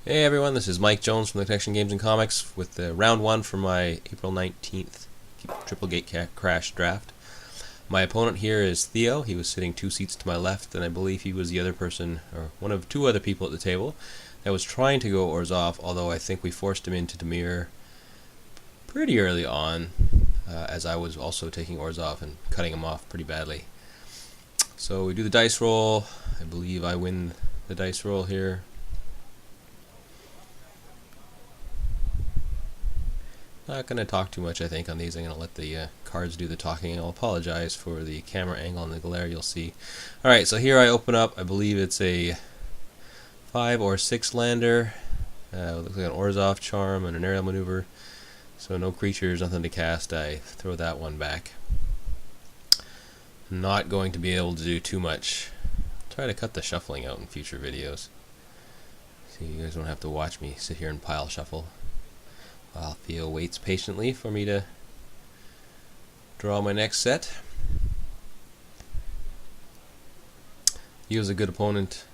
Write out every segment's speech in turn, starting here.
Hey everyone, this is Mike Jones from the Connection Games and Comics with the round 1 for my April 19th Triple Gate Crash draft. My opponent here is Theo. He was sitting 2 seats to my left, and I believe he was the other person, or one of 2 other people at the table, that was trying to go Orzhov, although I think we forced him into Dimir pretty early on, as I was also taking Orzhov and cutting him off pretty badly. So we do the dice roll. I believe I win the dice roll here. Not going to talk too much, I think, on these. I'm going to let the cards do the talking. I'll apologize for the camera angle and the glare you'll see. Alright, so here I open up. I believe it's a 5 or 6 lander. Looks like an Orzhov charm and an aerial maneuver. So no creatures, nothing to cast. I throw that one back. Not going to be able to do too much. Try to cut the shuffling out in future videos, so you guys don't have to watch me sit here and pile shuffle while Theo waits patiently for me to draw my next set. He was a good opponent.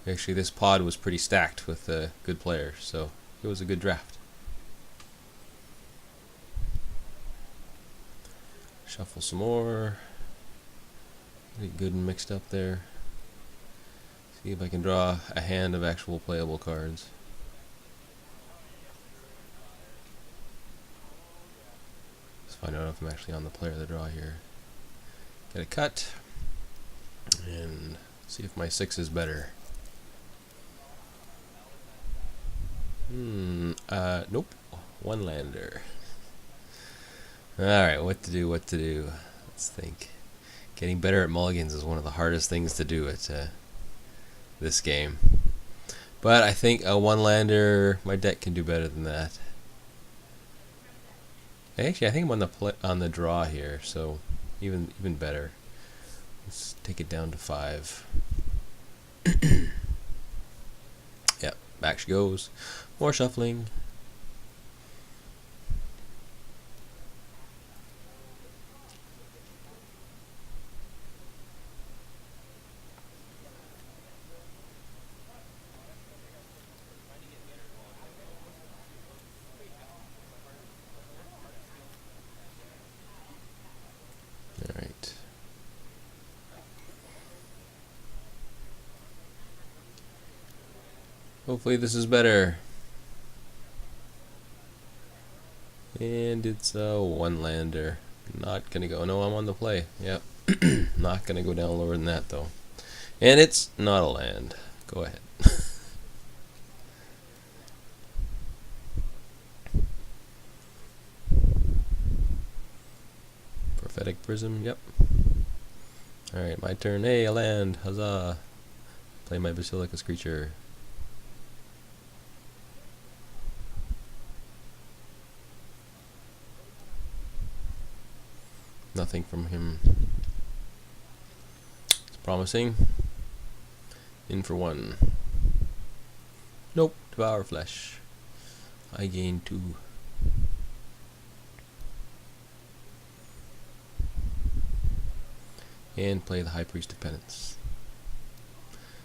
Actually, this pod was pretty stacked with good players, so it was a good draft. Shuffle some more. Get good and mixed up there. See if I can draw a hand of actual playable cards. Find out if I'm actually on the player of the draw here. Get a cut and see if my 6 is better. Nope. 1 lander. Alright, what to do. Let's think. Getting better at mulligans is one of the hardest things to do at this game. But I think a 1 lander, my deck can do better than that. Actually, I think I'm on the draw here, so even better. Let's take it down to 5. Yep, back she goes. More shuffling. Alright. Hopefully this is better. And it's a 1 lander. Not gonna go. No, I'm on the play. Yep. Not gonna go down lower than that though. And it's not a land. Go ahead. Prophetic Prism, yep. Alright, my turn. Hey, a land. Huzzah. Play my Basilicus creature. Nothing from him. It's promising. In for 1. Nope, devour flesh. I gain 2. And play the High Priest of Penance.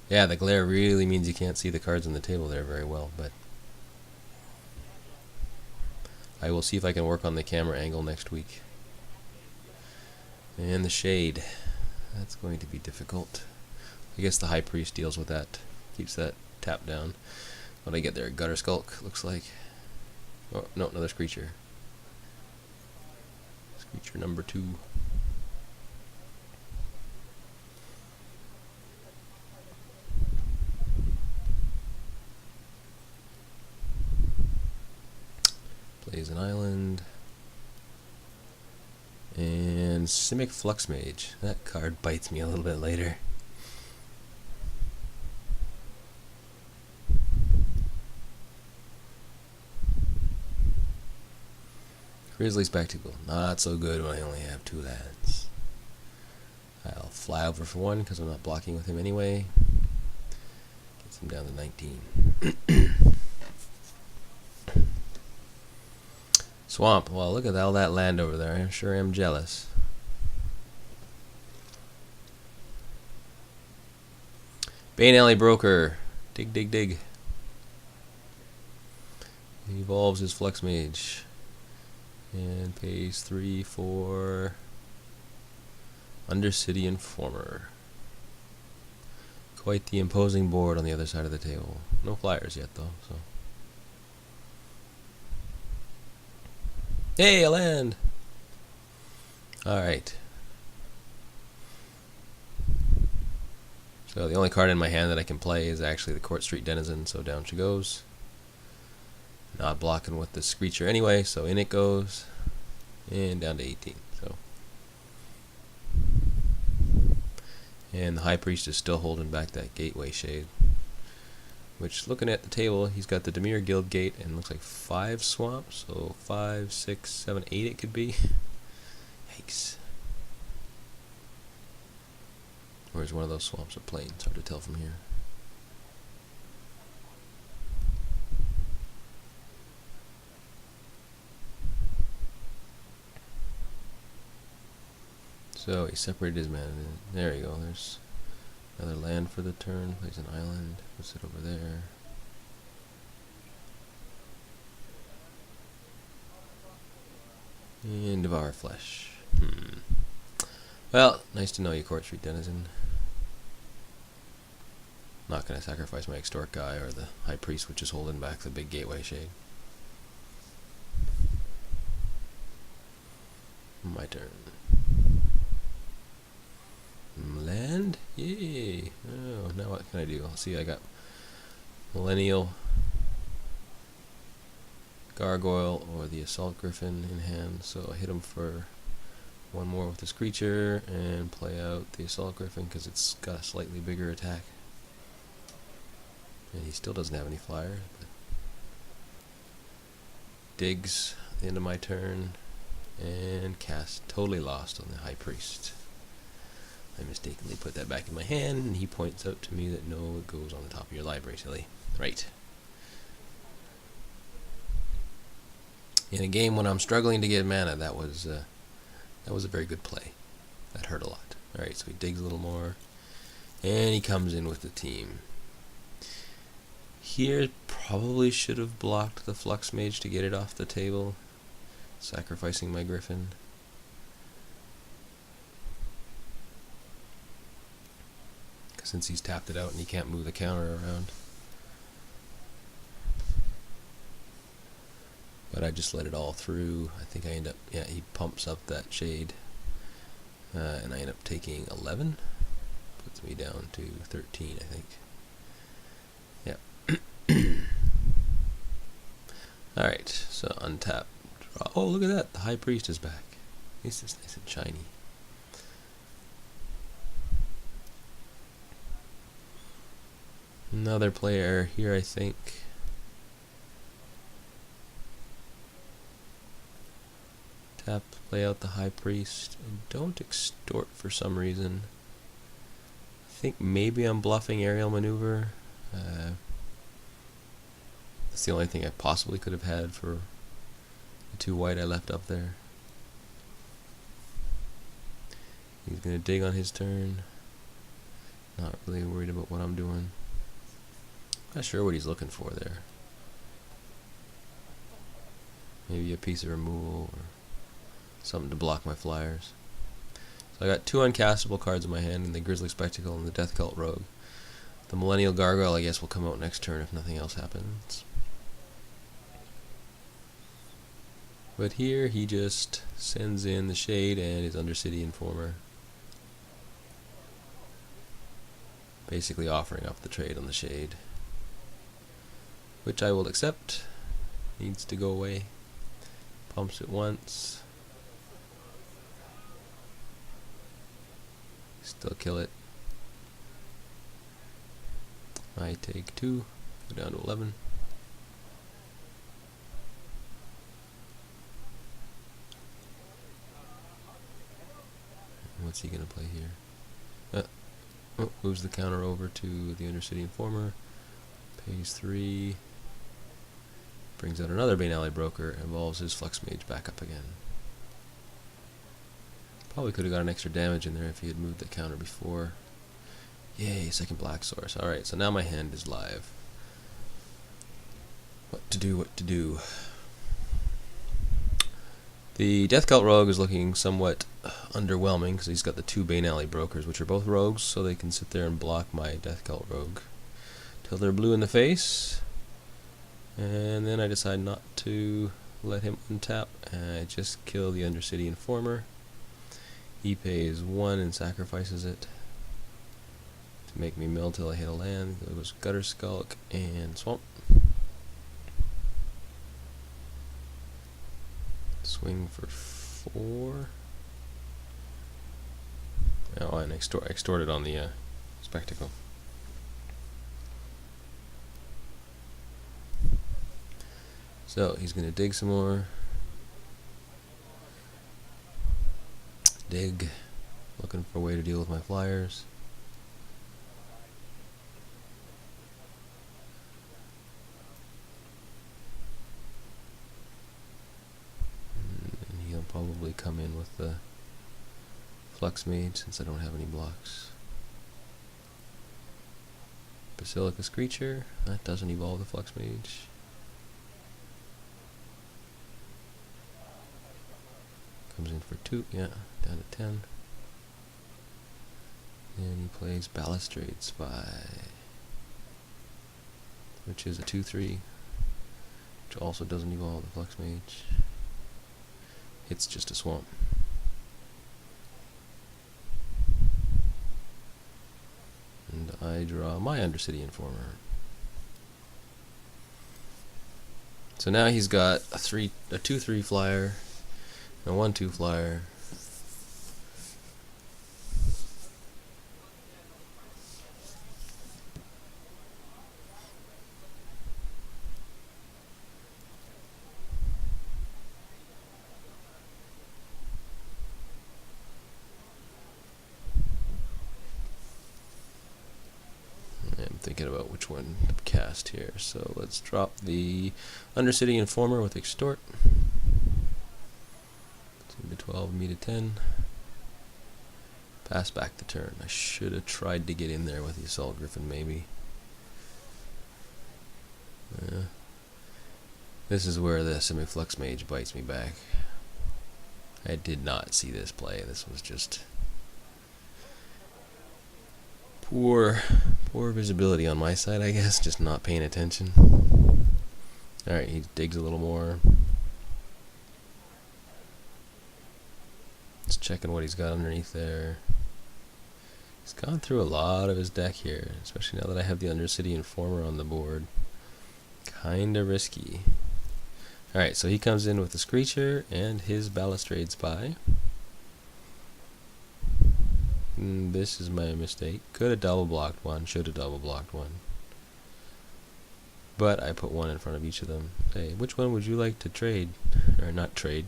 Yeah, the glare really means you can't see the cards on the table there very well, but I will see if I can work on the camera angle next week. And the shade. That's going to be difficult. I guess the High Priest deals with that. Keeps that tap down. What did I get there? Gutter Skulk, looks like. Oh, no, another Screecher. Screecher number 2. Plays an island. And Simic Flux Mage. That card bites me a little bit later. Grizzly Spectacle. Not so good when I only have 2 lands. I'll fly over for 1 because I'm not blocking with him anyway. Gets him down to 19. Swamp. Well, look at all that land over there. I sure am jealous. Bane Alley Broker. Dig, dig, dig. He evolves his Flux Mage and pays 3 for Undercity Informer. Quite the imposing board on the other side of the table. No flyers yet though, so. Hey, a land! Alright. So the only card in my hand that I can play is actually the Court Street Denizen, so down she goes. Not blocking with the Screecher anyway, so in it goes. And down to 18. So. And the High Priest is still holding back that Gateway Shade. Which, looking at the table, he's got the Dimir Guild Gate and looks like 5 swamps. So 5, 6, 7, 8 it could be. Yikes. Or is one of those swamps a plain? It's hard to tell from here. So he separated his mana. There you go. There's another land for the turn. Plays an island. Puts it over there. And Devour Flesh. Well, nice to know you, Court Street Denizen. Not going to sacrifice my Extort guy or the High Priest, which is holding back the big Gateway Shade. My turn. Land? Yay! Oh, now what can I do? Let's see, I got Millennial Gargoyle or the Assault Griffin in hand, so I hit him for one more with this creature and play out the Assault Griffin because it's got a slightly bigger attack. And he still doesn't have any flyers. But digs at the end of my turn and cast Totally Lost on the High Priest. I mistakenly put that back in my hand, and he points out to me that no, it goes on the top of your library, silly. Right. In a game when I'm struggling to get mana, that was a very good play. That hurt a lot. Alright, so he digs a little more, and he comes in with the team. Here, probably should have blocked the Flux Mage to get it off the table, sacrificing my Griffin. Since he's tapped it out and he can't move the counter around. But I just let it all through. I think I end up, yeah, he pumps up that Shade. And I end up taking 11. Puts me down to 13, I think. Yeah. Alright, so untap. Draw. Oh, look at that. The High Priest is back. He's just nice and shiny. Another player here, I think. Tap, play out the High Priest, and don't extort for some reason. I think maybe I'm bluffing Aerial Maneuver. That's the only thing I possibly could have had for the 2 white I left up there. He's going to dig on his turn. Not really worried about what I'm doing. Not sure what he's looking for there. Maybe a piece of removal or something to block my flyers. So I got 2 uncastable cards in my hand, and the Grizzly Spectacle and the Death Cult Rogue. The Millennial Gargoyle, I guess, will come out next turn if nothing else happens. But here he just sends in the Shade and his Undercity Informer. Basically offering up the trade on the Shade, which I will accept. Needs to go away. Pumps it once. Still kill it. I take 2. Go down to 11. What's he gonna play here? Moves the counter over to the Undercity Informer. Pays 3. Brings out another Bane Alley Broker. Evolves his Flux Mage back up again. Probably could have got an extra damage in there if he had moved the counter before. Yay, second black source. Alright, so now my hand is live. What to do. The Death Cult Rogue is looking somewhat underwhelming because he's got the two Bane Alley Brokers, which are both rogues, so they can sit there and block my Death Cult Rogue till they're blue in the face. And then I decide not to let him untap, and I just kill the Undercity Informer. He pays 1 and sacrifices it to make me mill till I hit a land. There goes Gutter Skulk and Swamp. Swing for 4. Oh, and extorted on the Spectacle. So he's going to dig some more. Dig. Looking for a way to deal with my flyers. And he'll probably come in with the Flux Mage since I don't have any blocks. Basilica Screecher. That doesn't evolve the Flux Mage. Comes in for 2, yeah, down to 10. And he plays Balustrade Spy, which is a 2/3, which also doesn't evolve the Flux Mage. It's just a swamp. And I draw my Undercity Informer. So now he's got a 2/3 flyer, a 1/2 flyer. I'm thinking about which one to cast here. So let's drop the Undercity Informer with Extort. 2 to 12, me to 10. Pass back the turn. I should have tried to get in there with the Assault Griffin, maybe. This is where the Semi-Flux Mage bites me back. I did not see this play. This was just poor visibility on my side, I guess. Just not paying attention. Alright, he digs a little more. Just checking what he's got underneath there. He's gone through a lot of his deck here, especially now that I have the Undercity Informer on the board. Kinda risky. Alright, so he comes in with the Screecher and his Balustrade Spy. This is my mistake. Could have double blocked one, should have double blocked one. But I put 1 in front of each of them. Say, which one would you like to trade? Or not trade.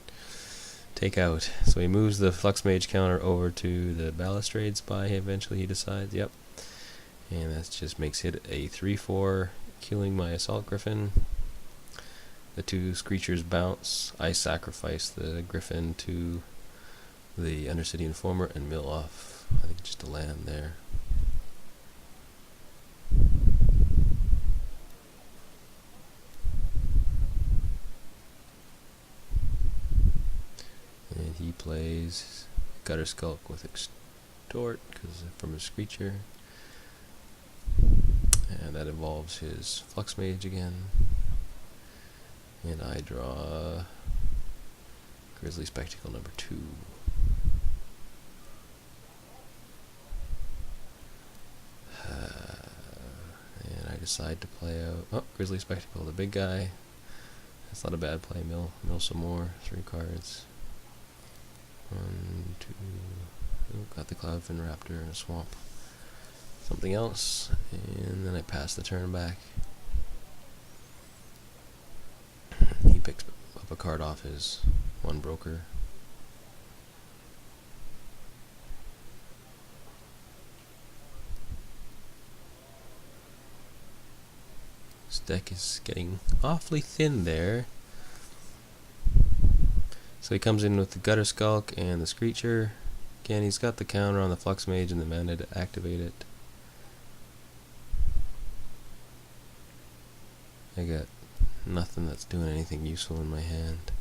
Take out. So he moves the Flux Mage counter over to the Balustrade Spy. Eventually he decides, yep. And that just makes it a 3/4, killing my Assault Griffin. The 2 Screechers bounce. I sacrifice the Griffin to the Undercity Informer and mill off. I think just a land there. And he plays Gutter Skulk with Extort because from his Screecher. And that involves his Flux Mage again. And I draw Grizzly Spectacle number 2. And I decide to play out Grizzly Spectacle, the big guy. That's not a bad play. Mill some more. 3 cards. 1, 2. Oh, got the Cloudfin Raptor and a swamp. Something else, and then I pass the turn back. He picks up a card off his 1 broker. This deck is getting awfully thin there. So he comes in with the Gutter Skulk and the Screecher. Again, he's got the counter on the Flux Mage and the mana to activate it. I got Nothing that's doing anything useful in my hand.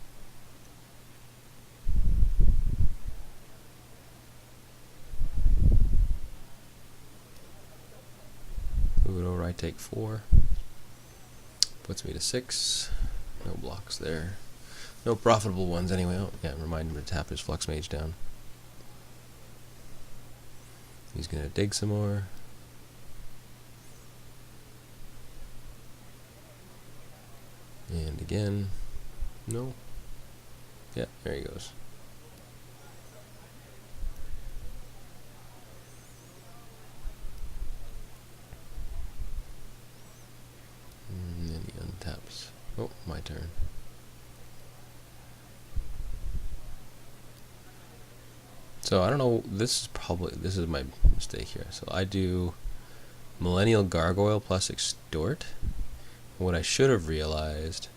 Move it over, I take 4. Puts me to 6. No blocks there. No profitable ones anyway. Oh, yeah, remind him to tap his Flux Mage down. He's going to dig some more. And again. No. Yeah, there he goes. And then he untaps. Oh, my turn. So I don't know, this is my mistake here. So I do Millennial Gargoyle plus Extort. What I should have realized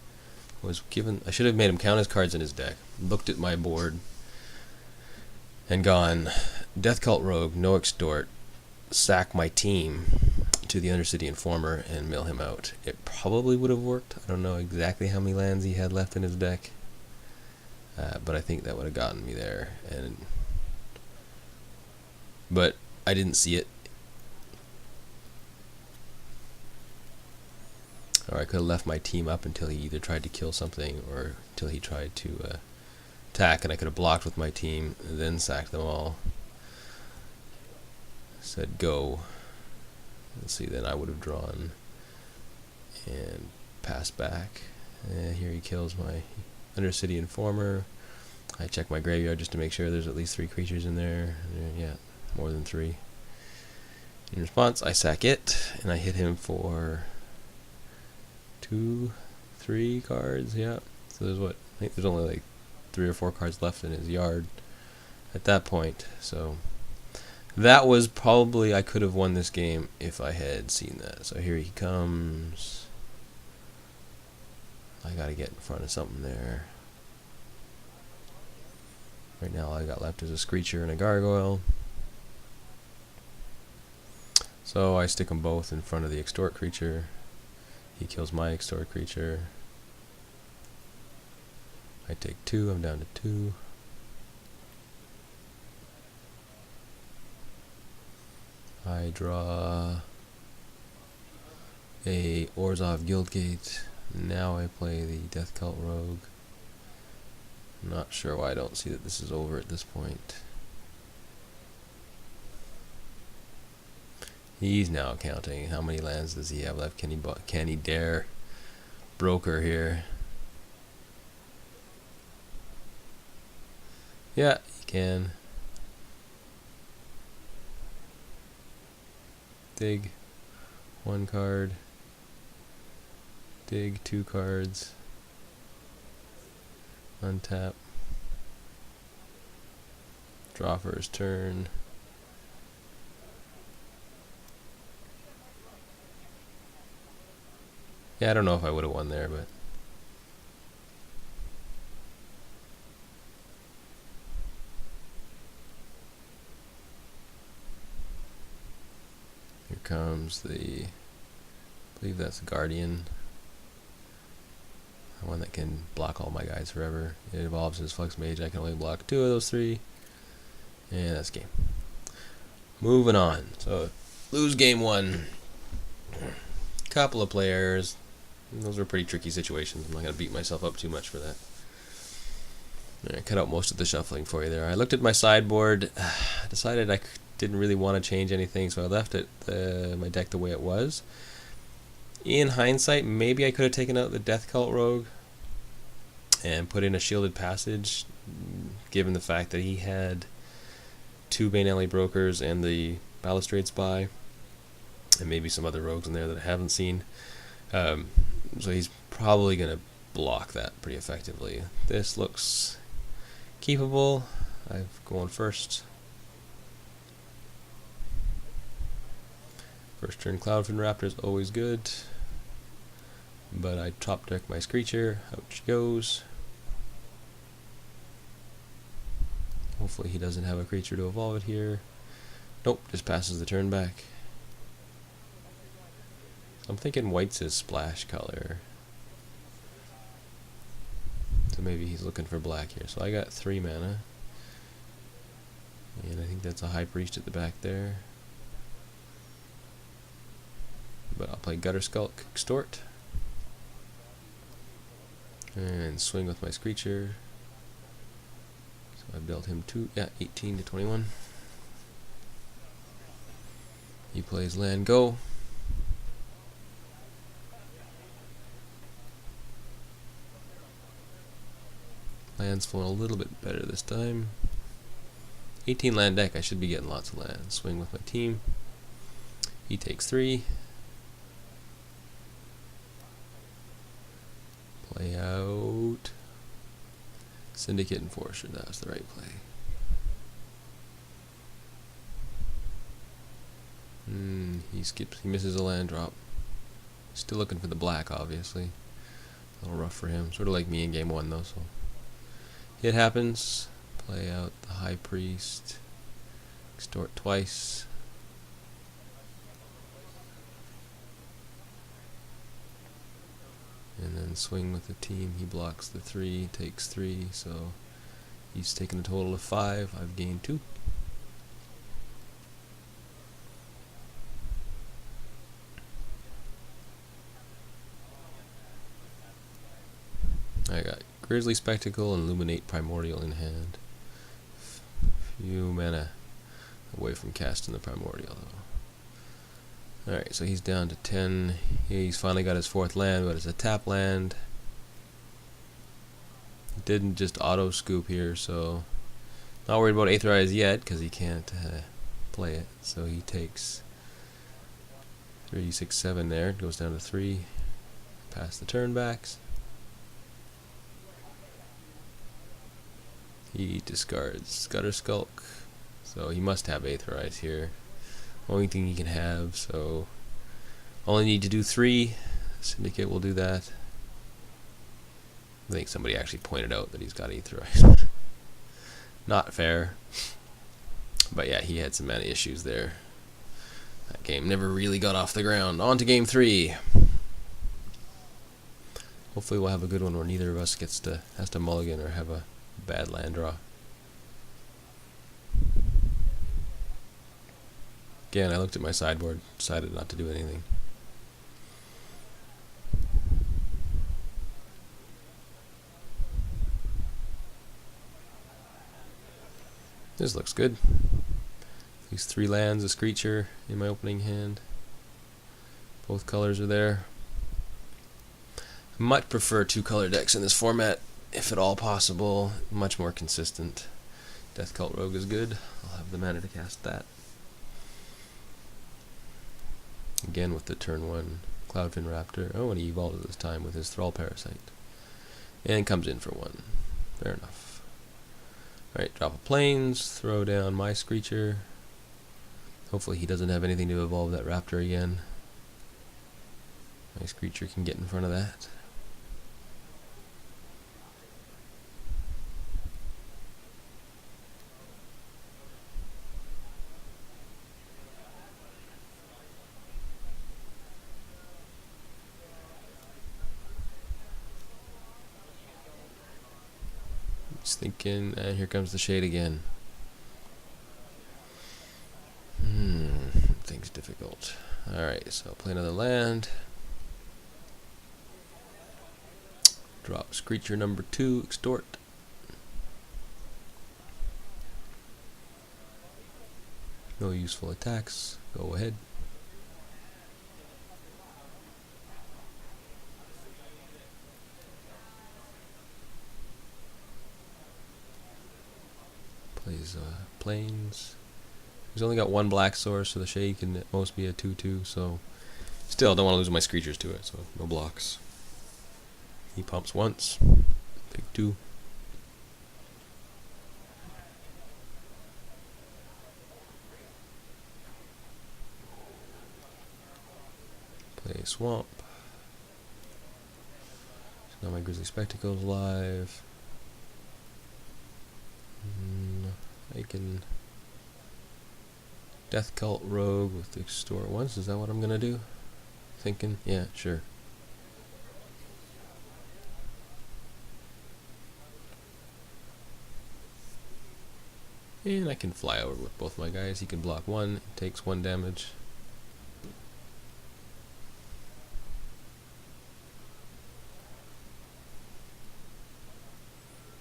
was I should have made him count his cards in his deck, looked at my board, and gone, Death Cult Rogue, no Extort, sack my team to the Undercity Informer and mill him out. It probably would have worked. I don't know exactly how many lands he had left in his deck, but I think that would have gotten me there. But I didn't see it. Or I could have left my team up until he either tried to kill something or until he tried to attack, and I could have blocked with my team and then sacked them all. Said go. Let's see, then I would have drawn and passed back. And here he kills my Undercity Informer. I check my graveyard just to make sure there's at least 3 creatures in there. Yeah, more than 3. In response, I sack it, and I hit him for 2, 3 cards, yeah. So there's what, I think there's only like 3 or 4 cards left in his yard at that point. So that was probably, I could have won this game if I had seen that. So here he comes. I gotta get in front of something there. Right now all I got left is a Screecher and a Gargoyle. So I stick them both in front of the Extort creature. He kills my Extort creature. I take 2, I'm down to 2. I draw a Orzhov Guildgate. Now I play the Death Cult Rogue. I'm not sure why I don't see that this is over at this point. He's now counting. How many lands does he have left? Can he dare broker here? Yeah, he can. Dig 1 card. Dig 2 cards. Untap. Draw for his turn. Yeah, I don't know if I would have won there, but here comes the, I believe that's Guardian. One that can block all my guys forever. It evolves his Flux Mage. I can only block 2 of those 3. And that's game. Moving on. So, lose game 1. Couple of players. Those were pretty tricky situations. I'm not going to beat myself up too much for that. I cut out most of the shuffling for you there. I looked at my sideboard. Decided I didn't really want to change anything, so I left it my deck the way it was. In hindsight, maybe I could have taken out the Death Cult Rogue and put in a Shielded Passage, given the fact that he had 2 Bane Alley Brokers and the Balustrade Spy, and maybe some other rogues in there that I haven't seen. So he's probably going to block that pretty effectively. This looks keepable. I'm going first. First turn Cloudfin Raptor is always good. But I top deck my Screecher. Out she goes. Hopefully he doesn't have a creature to evolve it here. Nope, just passes the turn back. I'm thinking white's his splash color. So maybe he's looking for black here. So I got 3 mana. And I think that's a High Priest at the back there. But I'll play Gutter Skulk, Extort. And swing with my Screecher. So I've dealt him 18 to 21. He plays land go. Land's flowing a little bit better this time. 18 land deck, I should be getting lots of land. Swing with my team. He takes 3. Play out Syndicate Enforcer, that was the right play. He misses a land drop. Still looking for the black, obviously. A little rough for him. Sort of like me in game 1 though, so. It happens. Play out the High Priest. Extort twice. And then swing with the team. He blocks the 3, takes 3, so he's taken a total of 5. I've gained 2. I got Grizzly Spectacle and Illuminate Primordial in hand. Few mana away from casting the Primordial though. Alright, so he's down to 10. He's finally got his 4th land, but it's a tap land. Didn't just auto scoop here, so not worried about Aetherize yet because he can't play it. So he takes 3, 6, 7 there. Goes down to 3. Pass the turn backs. He discards Gutter Skulk, so he must have Aetherize here. Only thing he can have, so only need to do 3. Syndicate will do that. I think somebody actually pointed out that he's got Aetherize. Not fair. But yeah, he had some mana issues there. That game never really got off the ground. On to game 3. Hopefully we'll have a good one where neither of us has to mulligan or have a bad land draw. Again, I looked at my sideboard, decided not to do anything. This looks good. These 3 lands, a Screecher in my opening hand. Both colors are there. I much prefer 2-color decks in this format, if at all possible. Much more consistent. Death Cult Rogue is good. I'll have the mana to cast that. Again with the turn 1 Cloudfin Raptor. Oh, and he evolved this time with his Thrall Parasite. And comes in for 1. Fair enough. Alright, drop a Plains, throw down my Screecher. Hopefully he doesn't have anything to evolve that Raptor again. My Screecher can get in front of that. Just thinking, and here comes the shade again. Things difficult. Alright, so play another land. Drop Screecher number 2, Extort. No useful attacks. Go ahead. Plays Plains. He's only got 1 black source, so the shade can at most be a 2/2. So still, don't want to lose my Screechers to it. So no blocks. He pumps once. Take 2. Play Swamp. So now my Grizzly Spectacle's live. I can Death Cult Rogue with Extort once. Is that what I'm gonna do? Thinking? Yeah, sure. And I can fly over with both my guys. He can block one, takes 1 damage.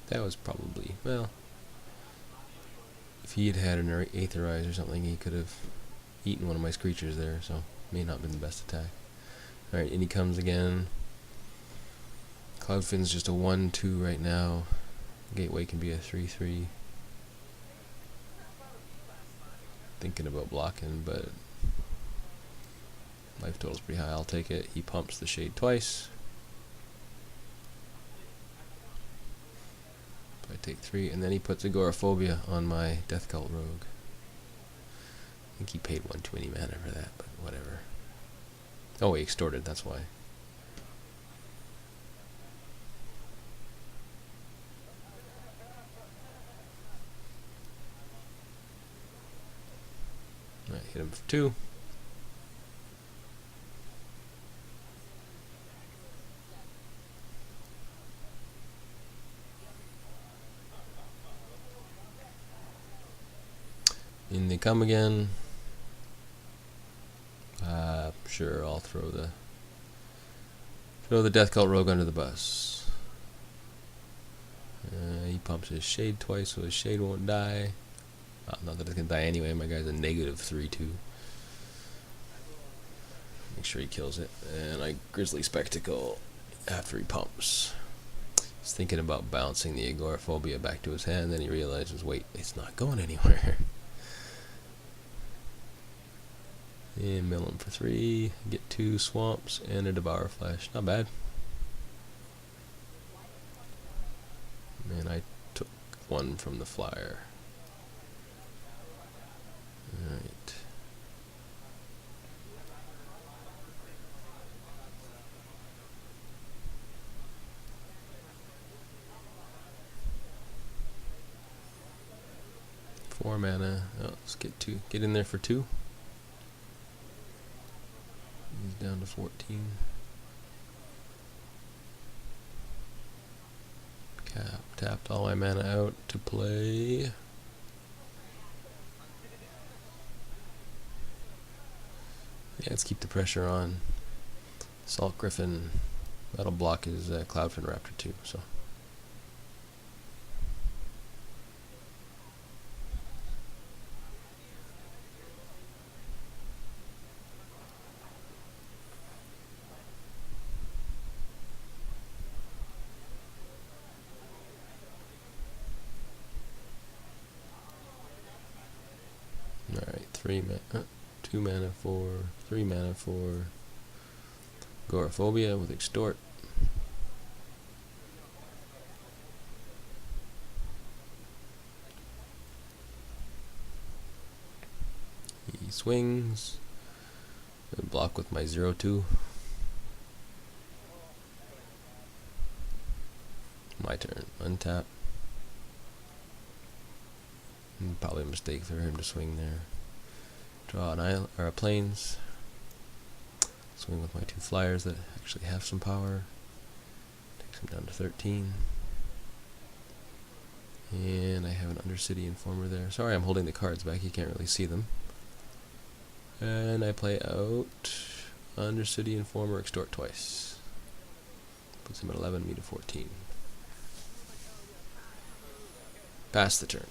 That was probably, well, if he had had an Aetherize or something, he could have eaten one of my creatures there, so may not have been the best attack. Alright, in he comes again. Cloudfin's just a 1/2 right now. Gateway can be a 3/3. Thinking about blocking, but life total's pretty high. I'll take it. He pumps the Shade twice. I take 3, and then he puts Agoraphobia on my Death Cult Rogue. I think he paid 1 too many mana for that, but whatever. Oh, he extorted, that's why. Alright, hit him for 2. In they come again. Sure, I'll throw the Death Cult Rogue under the bus. He pumps his Shade twice, so his Shade won't die. Not that it can die anyway. My guy's a -3/2. Make sure he kills it. And I Grizzly Spectacle after he pumps. He's thinking about bouncing the Agoraphobia back to his hand. Then he realizes, wait, it's not going anywhere. And mill him for 3, get 2 swamps and a Devour Flesh. Not bad. And I took 1 from the flyer. Alright. Four mana. Oh, let's get in there for 2. He's down to 14. Tapped all my mana out to play. Yeah, let's keep the pressure on. Salt Griffin. That'll block his Cloudfin Raptor too, so. Alright, 2 mana for 3 mana for Agoraphobia with Extort. He swings. And block with my 0/2. My turn. Untap. Probably a mistake for him to swing there. Draw an island or a plains. Swing with my 2 flyers that actually have some power. Takes him down to 13. And I have an Undercity Informer there. Sorry, I'm holding the cards back. You can't really see them. And I play out Undercity Informer, Extort twice. Puts him at 11, me to 14. Pass the turn.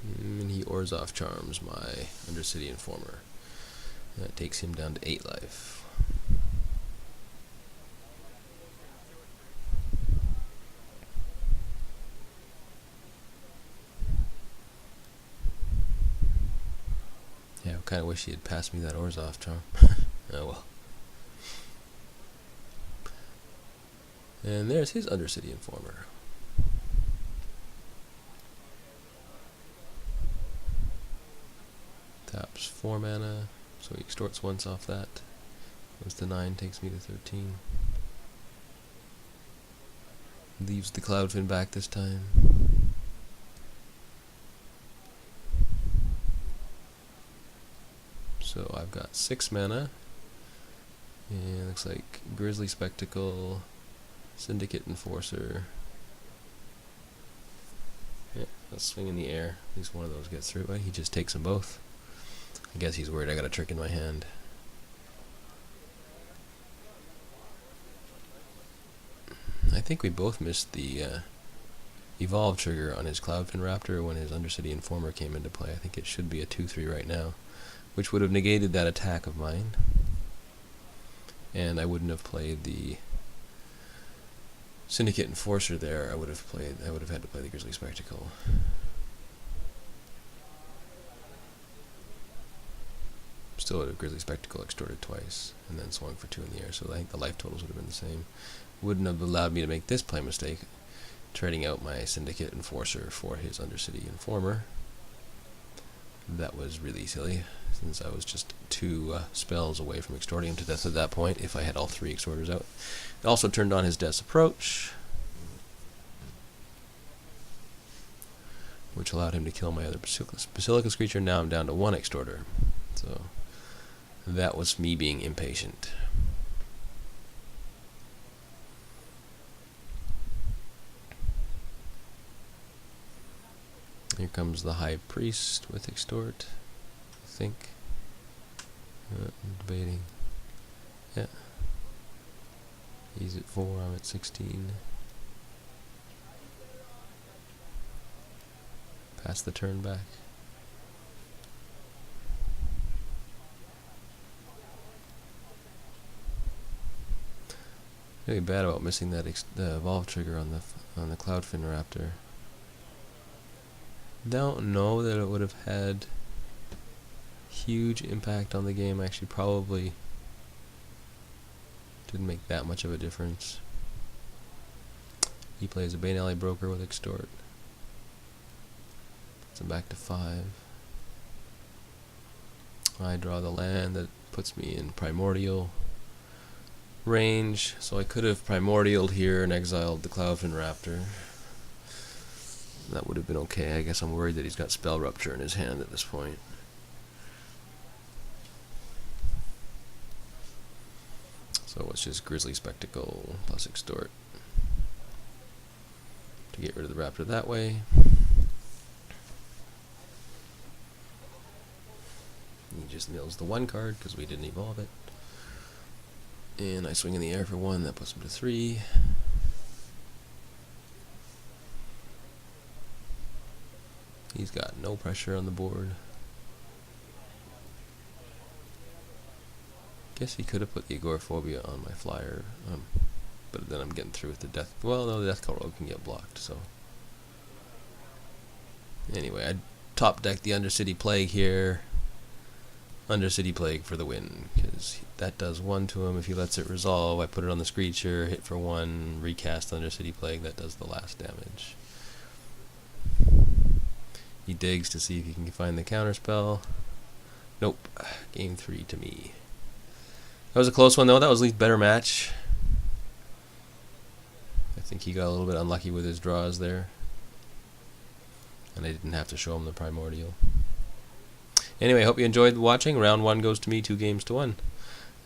And he Orzhov charms my Undercity Informer. That takes him down to 8 life. Yeah, I kind of wish he had passed me that Orzhov charm. Oh well. And there's his Undercity Informer. Taps 4 mana, so he extorts once off that. Goes to 9, takes me to 13. Leaves the Cloudfin back this time. So I've got 6 mana, And looks like Grizzly Spectacle, Syndicate Enforcer. Yeah, let's swing in the air. At least one of those gets through. He just takes them both. I guess he's worried I got a trick in my hand. I think we both missed the Evolve trigger on his Cloudfin Raptor when his Undercity Informer came into play. I think it should be a 2-3 right now, which would have negated that attack of mine. And I wouldn't have played the Syndicate Enforcer there. I would have had to play the Grizzly Spectacle. Still would have Grizzly Spectacle extorted twice, and then swung for 2 in the air, so I think the life totals would have been the same. Wouldn't have allowed me to make this play mistake, trading out my Syndicate Enforcer for his Undercity Informer. That was really silly, since I was just 2 spells away from extorting him to death at that point, if I had all 3 extorters out. It also turned on his Death's Approach, which allowed him to kill my other Basilicus creature. Now I'm down to 1 extorter. So that was me being impatient. Here comes the High Priest with Extort, I think. I'm debating. Yeah. He's at 4, I'm at 16. Pass the turn back. Really bad about missing that the Evolve trigger on the Cloudfin Raptor. Don't know that it would have had huge impact on the game. Actually, probably didn't make that much of a difference. He plays a Bane Alley Broker with Extort. Puts him back to 5. I draw the land that puts me in Primordial range, so I could have Primordialed here and exiled the Cloudfin Raptor. That would have been okay. I guess I'm worried that he's got Spell Rupture in his hand at this point. So it's just Grizzly Spectacle plus Extort to get rid of the Raptor that way. He just mills the 1 card because we didn't evolve it. And I swing in the air for 1, that puts him to 3. He's got no pressure on the board. Guess he could have put the Agoraphobia on my flyer, but then I'm getting through with the death. Well, no, the Death Call Rogue can get blocked, so. Anyway, I top deck the Undercity Plague here. Undercity Plague for the win, because that does 1 to him. If he lets it resolve, I put it on the Screecher, hit for 1, recast Undercity Plague, that does the last damage. He digs to see if he can find the counterspell. Nope. Game 3 to me. That was a close one, though. That was at least a better match. I think he got a little bit unlucky with his draws there. And I didn't have to show him the Primordial. Anyway, I hope you enjoyed watching. Round 1 goes to me, 2 games to 1.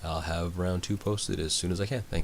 I'll have round 2 posted as soon as I can. Thanks.